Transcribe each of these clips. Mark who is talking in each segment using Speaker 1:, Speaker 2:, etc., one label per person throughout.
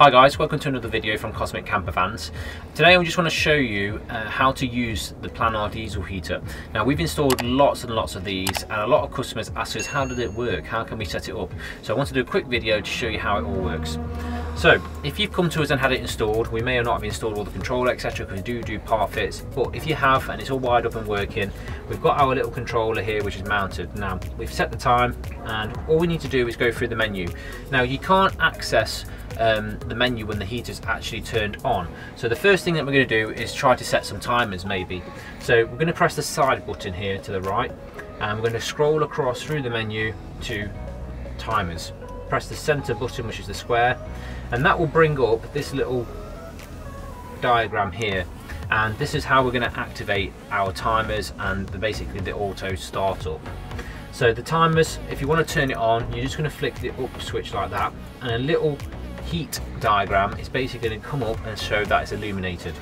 Speaker 1: Hi guys, welcome to another video from Cosmic Campervans. Today I just want to show you how to use the Planar diesel heater. Now we've installed lots and lots of these and a lot of customers ask us how did it work, how can we set it up. So I want to do a quick video to show you how it all works. So if you've come to us and had it installed, we may or not have installed all the controller etc, because we do part fits, but if you have and it's all wired up and working, we've got our little controller here which is mounted. Now we've set the time and all we need to do is go through the menu. Now you can't access the menu when the heater's actually turned on. So the first thing that we're going to do is try to set some timers maybe. So we're going to press the side button here to the right and we're going to scroll across through the menu to timers. Press the center button, which is the square, and that will bring up this little diagram here, and this is how we're going to activate our timers and basically the auto startup. So the timers, if you want to turn it on, you're just going to flick the up switch like that, and a little heat diagram is basically going to come up and show that it's illuminated.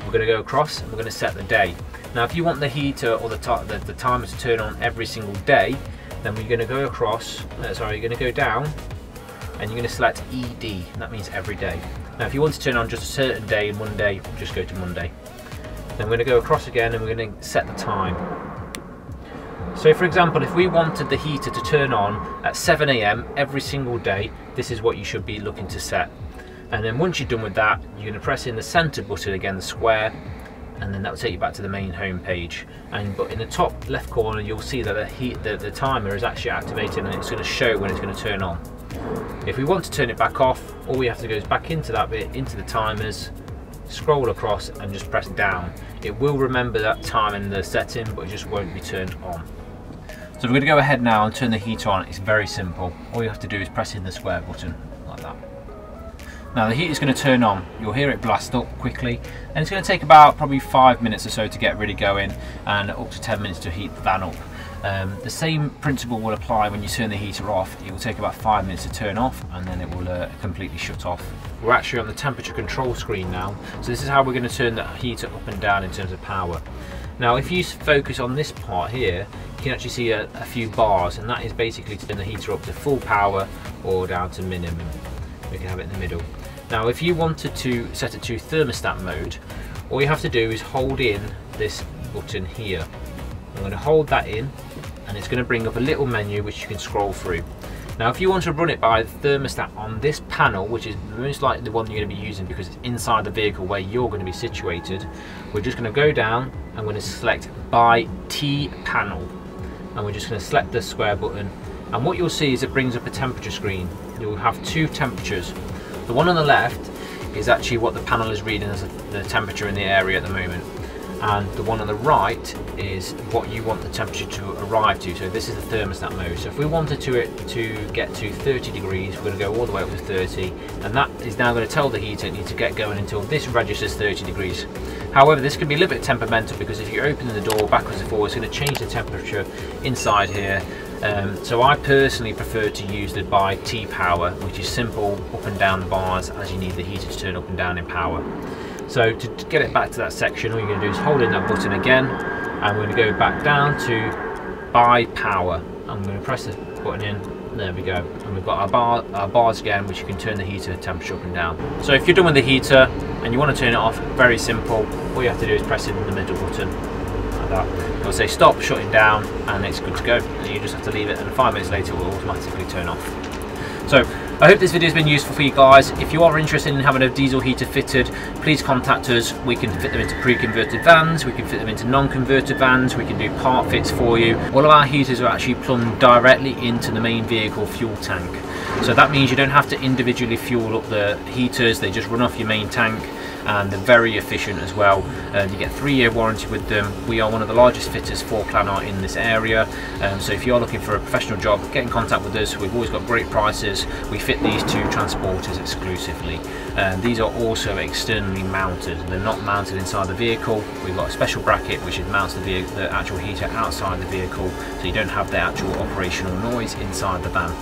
Speaker 1: We're going to go across and we're going to set the day. Now if you want the heater or the timer to turn on every single day, then we're going to go across, you're going to go down and you're going to select ED, and that means every day. Now if you want to turn on just a certain day, Monday, just go to Monday. Then we're going to go across again and we're going to set the time. So for example, if we wanted the heater to turn on at 7 AM every single day, this is what you should be looking to set. And then once you're done with that, you're going to press in the center button again, the square, and then that will take you back to the main home page. But in the top left corner you'll see that the timer is actually activated and it's going to show when it's going to turn on. If we want to turn it back off, all we have to go is back into that bit, into the timers, scroll across and just press down. It will remember that time in the setting, but it just won't be turned on. So we're going to go ahead now and turn the heater on. It's very simple. All you have to do is press in the square button like that. Now the heat is going to turn on. You'll hear it blast up quickly, and it's going to take about probably 5 minutes or so to get really going, and up to 10 minutes to heat the van up. The same principle will apply when you turn the heater off. It will take about 5 minutes to turn off, and then it will completely shut off. We're actually on the temperature control screen now, so this is how we're going to turn the heater up and down in terms of power. Now if you focus on this part here, you can actually see a few bars, and that is basically to turn the heater up to full power or down to minimum. We can have it in the middle. Now if you wanted to set it to thermostat mode, all you have to do is hold in this button here. I'm going to hold that in and it's going to bring up a little menu which you can scroll through. Now if you want to run it by the thermostat on this panel, which is most likely the one you're going to be using because it's inside the vehicle where you're going to be situated, we're just going to go down and we're going to select by T panel, and we're just going to select the square button, and what you'll see is it brings up a temperature screen. You'll have two temperatures. The one on the left is actually what the panel is reading as the temperature in the area at the moment, and the one on the right is what you want the temperature to arrive to. So this is the thermostat mode. So if we wanted to get to 30 degrees, we're going to go all the way up to 30, and that is now going to tell the heater it needs to get going until this registers 30 degrees. However, this can be a little bit temperamental because if you open the door backwards and forwards, it's going to change the temperature inside here. So I personally prefer to use the by T power, which is simple, up and down the bars as you need the heater to turn up and down in power. So to get it back to that section, all you're going to do is hold in that button again, and we're going to go back down to by power. I'm going to press the button in, there we go, and we've got our bars again, which you can turn the heater temperature up and down. So if you're done with the heater and you want to turn it off, very simple, all you have to do is press in the middle button. It will say stop, shutting down, and it's good to go. And you just have to leave it, and 5 minutes later it will automatically turn off. So I hope this video has been useful for you guys. If you are interested in having a diesel heater fitted, please contact us. We can fit them into pre-converted vans, we can fit them into non-converted vans, we can do part fits for you. All of our heaters are actually plumbed directly into the main vehicle fuel tank. So that means you don't have to individually fuel up the heaters, they just run off your main tank. And they're very efficient as well. You get 3-year warranty with them. We are one of the largest fitters for Planar in this area, so if you're looking for a professional job, get in contact with us. We've always got great prices. We fit these two transporters exclusively. These are also externally mounted. They're not mounted inside the vehicle. We've got a special bracket which mounts the actual heater outside the vehicle, so you don't have the actual operational noise inside the van.